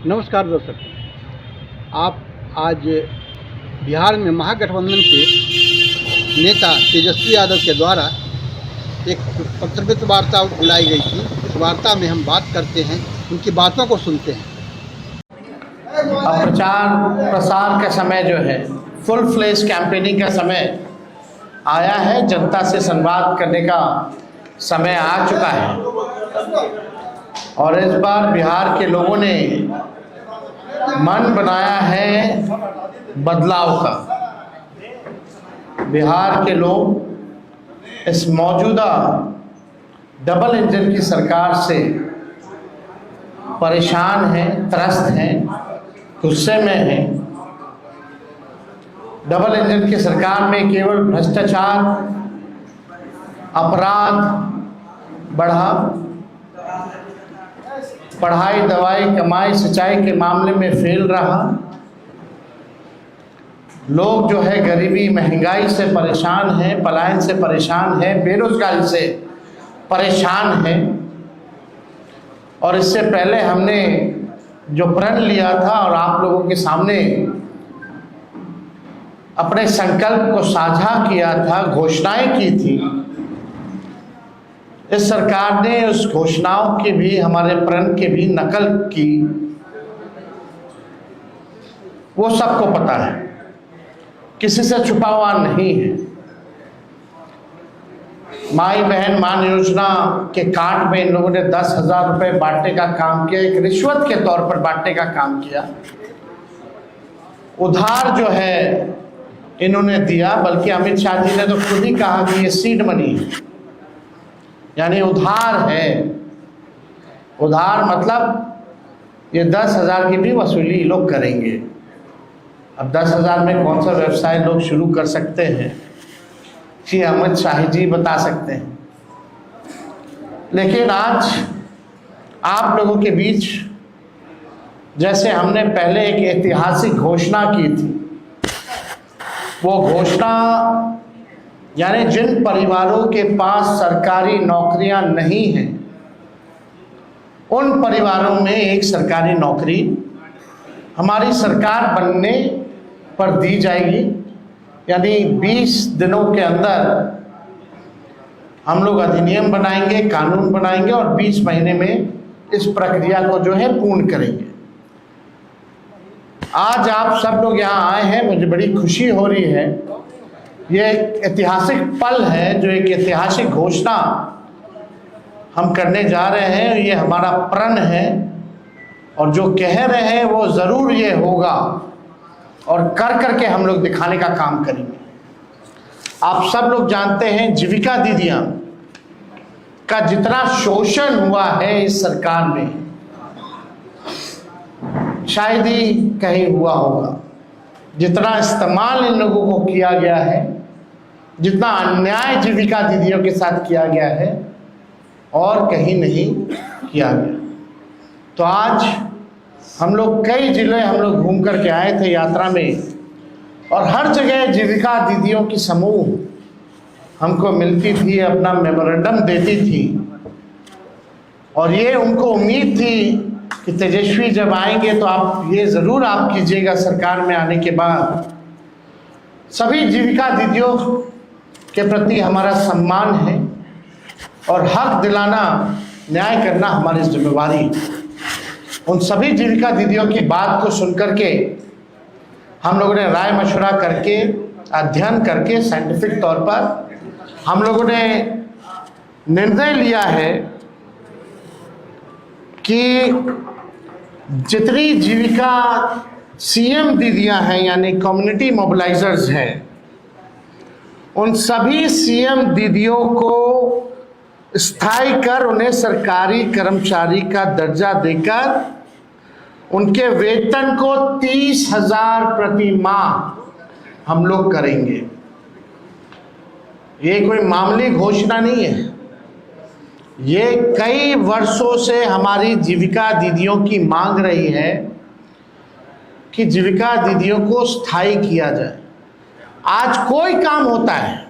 नमस्कार दर्शक, आप आज बिहार में महागठबंधन के नेता तेजस्वी यादव के द्वारा एक पत्रकृत वार्ता बुलाई गई थी। इस वार्ता में हम बात करते हैं, उनकी बातों को सुनते हैं। अब प्रचार प्रसार का समय जो है, फुल फ्लेज कैंपेनिंग का समय आया है। जनता से संवाद करने का समय आ चुका है और इस बार बिहार के लोगों ने मन बनाया है बदलाव का। बिहार के लोग इस मौजूदा डबल इंजन की सरकार से परेशान हैं, त्रस्त हैं, गुस्से में हैं। डबल इंजन की सरकार में केवल भ्रष्टाचार, अपराध बढ़ा, पढ़ाई, दवाई, कमाई, सिंचाई के मामले में फेल रहा। लोग जो है गरीबी, महंगाई से परेशान हैं, पलायन से परेशान हैं, बेरोजगारी से परेशान हैं। और इससे पहले हमने जो प्रण लिया था और आप लोगों के सामने अपने संकल्प को साझा किया था, घोषणाएं की थी, इस सरकार ने उस घोषणाओं की भी, हमारे प्रण की भी नकल की। वो सबको पता है, किसी से छुपा हुआ नहीं है। माई बहन मान योजना के कार्ड में इन लोगों ने 10,000 रुपये बांटने का काम किया, एक रिश्वत के तौर पर बांटने का काम किया। उधार जो है इन्होंने दिया, बल्कि अमित शाह जी ने तो खुद ही कहा कि ये सीड मनी है, यानी उधार है। उधार मतलब ये 10,000 की भी वसूली लोग करेंगे। अब 10,000 में कौन सा व्यवसाय लोग शुरू कर सकते हैं, ये अमित शाह जी बता सकते हैं। लेकिन आज आप लोगों के बीच, जैसे हमने पहले एक ऐतिहासिक घोषणा की थी, वो घोषणा यानी जिन परिवारों के पास सरकारी नौकरियां नहीं हैं, उन परिवारों में एक सरकारी नौकरी हमारी सरकार बनने पर दी जाएगी। यानी 20 दिनों के अंदर हम लोग अधिनियम बनाएंगे, कानून बनाएंगे और 20 महीने में इस प्रक्रिया को जो है पूर्ण करेंगे। आज आप सब लोग यहाँ आए हैं, मुझे बड़ी खुशी हो रही है। ये एक ऐतिहासिक पल है, जो एक ऐतिहासिक घोषणा हम करने जा रहे हैं। ये हमारा प्रण है और जो कह रहे हैं वो ज़रूर ये होगा और कर करके हम लोग दिखाने का काम करेंगे। आप सब लोग जानते हैं, जीविका दीदियाँ का जितना शोषण हुआ है इस सरकार में, शायद ही कहीं हुआ होगा। जितना इस्तेमाल इन लोगों को किया गया है, जितना अन्याय जीविका दीदियों के साथ किया गया है, और कहीं नहीं किया गया। तो आज हम लोग कई जिले हम लोग घूम करके आए थे यात्रा में, और हर जगह जीविका दीदियों की समूह हमको मिलती थी, अपना मेमोरेंडम देती थी। और ये उनको उम्मीद थी कि तेजस्वी जब आएंगे तो आप ये ज़रूर आप कीजिएगा सरकार में आने के बाद। सभी जीविका दीदियों के प्रति हमारा सम्मान है और हक दिलाना, न्याय करना हमारी जिम्मेवारी। उन सभी जीविका दीदियों की बात को सुनकर के हम लोगों ने राय मशवरा करके, अध्ययन करके, साइंटिफिक तौर पर हम लोगों ने निर्णय लिया है कि जितनी जीविका सीएम दीदियां हैं, यानी कम्युनिटी मोबिलाइजर्स हैं, उन सभी सीएम दीदियों को स्थायी कर उन्हें सरकारी कर्मचारी का दर्जा देकर उनके वेतन को 30,000 प्रति माह हम लोग करेंगे। ये कोई मामूली घोषणा नहीं है, ये कई वर्षों से हमारी जीविका दीदियों की मांग रही है कि जीविका दीदियों को स्थायी किया जाए। आज कोई काम होता है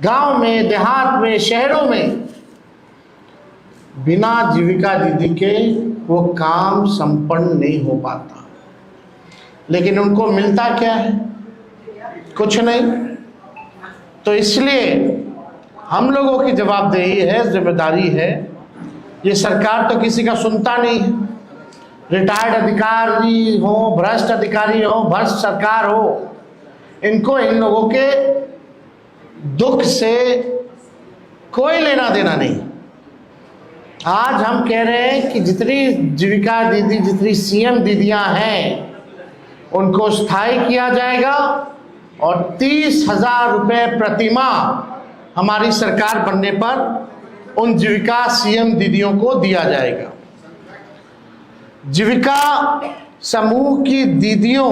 गांव में, देहात में, शहरों में, बिना जीविका दीदी के वो काम संपन्न नहीं हो पाता। लेकिन उनको मिलता क्या है? कुछ नहीं। तो इसलिए हम लोगों की जवाबदेही है, जिम्मेदारी है। ये सरकार तो किसी का सुनता नहीं है। रिटायर्ड अधिकारी हो, भ्रष्ट अधिकारी हो, भ्रष्ट सरकार हो, इनको इन लोगों के दुख से कोई लेना देना नहीं। आज हम कह रहे हैं कि जितनी जीविका दीदी, जितनी सीएम दीदियां हैं, उनको स्थायी किया जाएगा और 30,000 रुपये प्रतिमाह हमारी सरकार बनने पर उन जीविका सीएम दीदियों को दिया जाएगा। जीविका समूह की दीदियों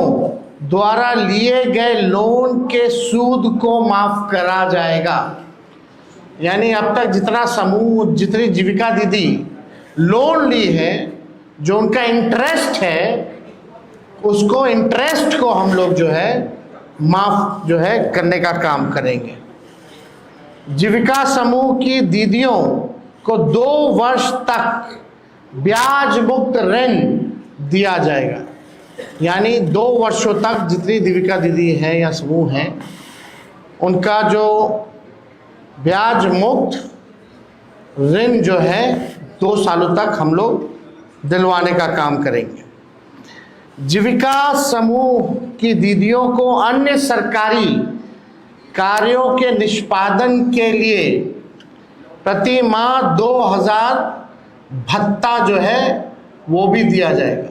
द्वारा लिए गए लोन के सूद को माफ करा जाएगा। यानी अब तक जितना समूह, जितनी जीविका दीदी लोन ली है, जो उनका इंटरेस्ट है, उसको इंटरेस्ट को हम लोग जो है माफ जो है करने का काम करेंगे। जीविका समूह की दीदियों को 2 वर्ष तक ब्याज मुक्त ऋण दिया जाएगा। यानी 2 वर्षों तक जितनी जीविका दीदी हैं या समूह हैं, उनका जो ब्याज मुक्त ऋण जो है 2 सालों तक हम लोग दिलवाने का काम करेंगे। जीविका समूह की दीदियों को अन्य सरकारी कार्यों के निष्पादन के लिए प्रति माह 2,000 भत्ता जो है वो भी दिया जाएगा।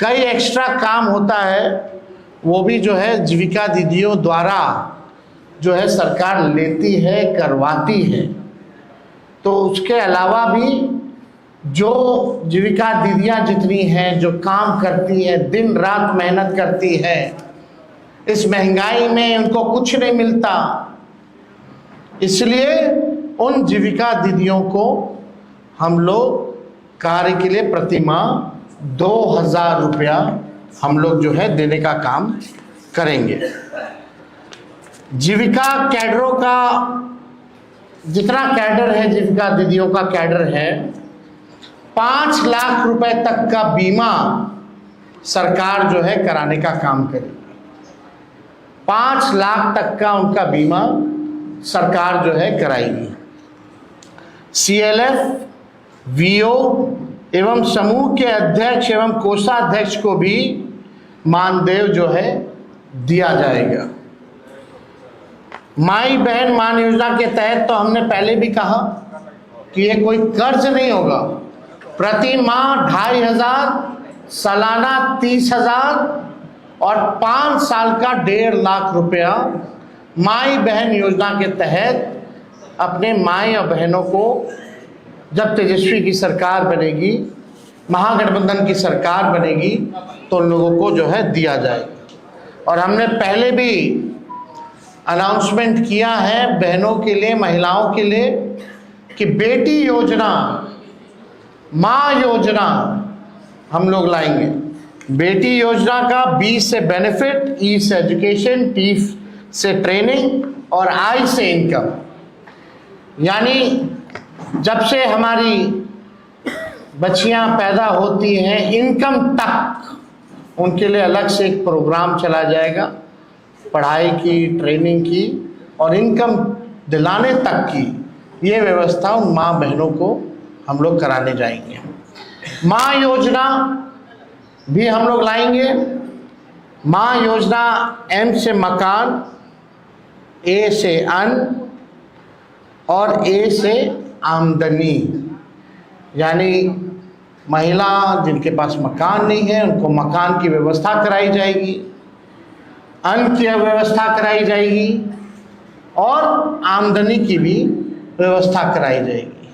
कई एक्स्ट्रा काम होता है, वो भी जो है जीविका दीदियों द्वारा जो है सरकार लेती है, करवाती है। तो उसके अलावा भी जो जीविका दीदियां जितनी हैं, जो काम करती हैं, दिन रात मेहनत करती हैं, इस महंगाई में उनको कुछ नहीं मिलता, इसलिए उन जीविका दीदियों को हम लोग कार्य के लिए प्रति माह 2,000 रुपया हम लोग जो है देने का काम करेंगे। जीविका कैडरों का जितना कैडर है, जीविका दीदियों का कैडर है, 5 लाख रुपए तक का बीमा सरकार जो है कराने का काम करेगी। 5 लाख तक का उनका बीमा सरकार जो है कराएगी। CLF, VO एवं समूह के अध्यक्ष एवं कोषाध्यक्ष को भी मानदेय जो है दिया जाएगा। माई बहन मान योजना के तहत तो हमने पहले भी कहा कि ये कोई कर्ज नहीं होगा। प्रति माह 2,500, सालाना 30,000 और 5 साल का 1.5 लाख रुपया माई बहन योजना के तहत अपने माई और बहनों को जब तेजस्वी की सरकार बनेगी, महागठबंधन की सरकार बनेगी, तो उन लोगों को जो है दिया जाएगा। और हमने पहले भी अनाउंसमेंट किया है बहनों के लिए, महिलाओं के लिए, कि बेटी योजना, माँ योजना हम लोग लाएंगे। बेटी योजना का B से बेनिफिट, E से एजुकेशन, T से ट्रेनिंग और I से इनकम। यानी जब से हमारी बच्चियां पैदा होती हैं, इनकम तक उनके लिए अलग से एक प्रोग्राम चला जाएगा, पढ़ाई की, ट्रेनिंग की और इनकम दिलाने तक की ये व्यवस्था उन माँ बहनों को हम लोग कराने जाएंगे। माँ योजना भी हम लोग लाएंगे। माँ योजना M से मकान, A से अन्न और A से आमदनी। यानी महिला जिनके पास मकान नहीं है, उनको मकान की व्यवस्था कराई जाएगी, अन्न की व्यवस्था कराई जाएगी और आमदनी की भी व्यवस्था कराई जाएगी।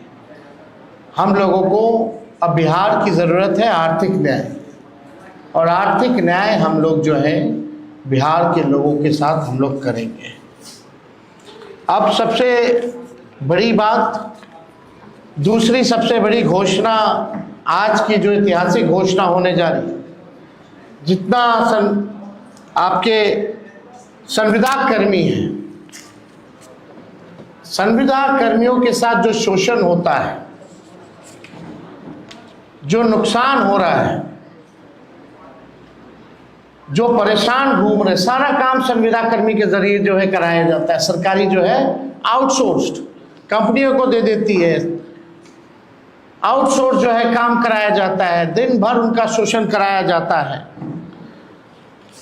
हम लोगों को अब बिहार की ज़रूरत है आर्थिक न्याय, और आर्थिक न्याय हम लोग जो है बिहार के लोगों के साथ हम लोग करेंगे। अब सबसे बड़ी बात, दूसरी सबसे बड़ी घोषणा, आज की जो ऐतिहासिक घोषणा होने जा रही है, जितना आपके संविदा कर्मी हैं, संविदा कर्मियों के साथ जो शोषण होता है, जो नुकसान हो रहा है, जो परेशान घूम रहे, सारा काम संविदा कर्मी के जरिए जो है कराया जाता है। सरकारी जो है आउटसोर्स्ड कंपनियों को दे देती है, आउटसोर्स जो है काम कराया जाता है, दिन भर उनका शोषण कराया जाता है।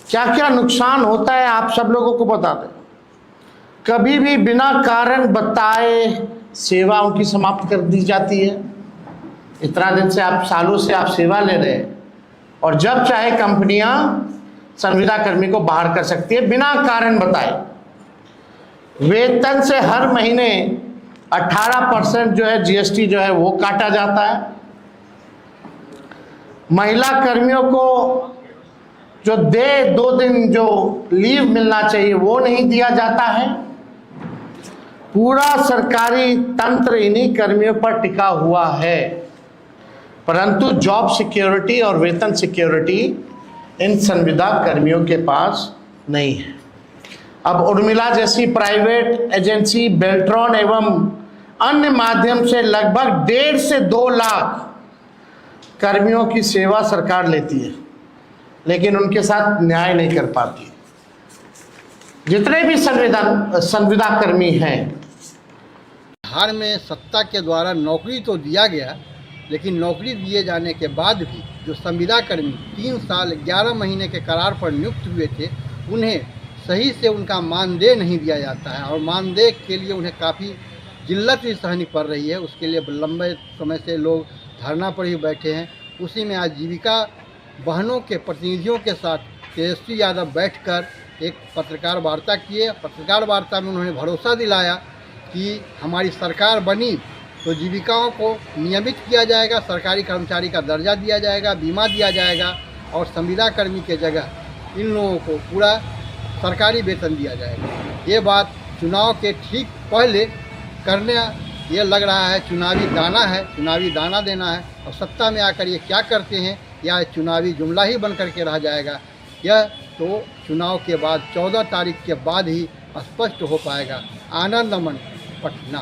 क्या क्या नुकसान होता है आप सब लोगों को बता दें। कभी भी बिना कारण बताए सेवा उनकी समाप्त कर दी जाती है। इतना दिन से आप, सालों से आप सेवा ले रहे हैं, और जब चाहे कंपनियां संविदा कर्मी को बाहर कर सकती है बिना कारण बताए। वेतन से हर महीने 18% जो है जीएसटी जो है वो काटा जाता है। महिला कर्मियों को जो 2 दिन जो लीव मिलना चाहिए वो नहीं दिया जाता है। पूरा सरकारी तंत्र इन्हीं कर्मियों पर टिका हुआ है, परंतु जॉब सिक्योरिटी और वेतन सिक्योरिटी इन संविदा कर्मियों के पास नहीं है। अब उर्मिला जैसी प्राइवेट एजेंसी, बेल्ट्रॉन एवं अन्य माध्यम से लगभग 1.5 से 2 लाख कर्मियों की सेवा सरकार लेती है, लेकिन उनके साथ न्याय नहीं कर पाती। जितने भी संविदा कर्मी हैं, बिहार में सत्ता के द्वारा नौकरी तो दिया गया, लेकिन नौकरी दिए जाने के बाद भी जो संविदा कर्मी 3 साल 11 महीने के करार पर नियुक्त हुए थे, उन्हें सही से उनका मानदेय नहीं दिया जाता है, और मानदेय के लिए उन्हें काफ़ी जिल्लत भी सहनी पड़ रही है। उसके लिए लंबे समय से लोग धरना पर ही बैठे हैं। उसी में आज जीविका बहनों के प्रतिनिधियों के साथ तेजस्वी यादव बैठकर एक पत्रकार वार्ता किए। पत्रकार वार्ता में उन्होंने भरोसा दिलाया कि हमारी सरकार बनी तो जीविकाओं को नियमित किया जाएगा, सरकारी कर्मचारी का दर्जा दिया जाएगा, बीमा दिया जाएगा, और संविदा कर्मी के जगह इन लोगों को पूरा सरकारी वेतन दिया जाएगा। ये बात चुनाव के ठीक पहले करने, ये लग रहा है चुनावी दाना है, चुनावी दाना देना है, और सत्ता में आकर ये क्या करते हैं, या चुनावी जुमला ही बन करके रह जाएगा, यह तो चुनाव के बाद 14 तारीख के बाद ही स्पष्ट हो पाएगा। आनंद अमन, पटना।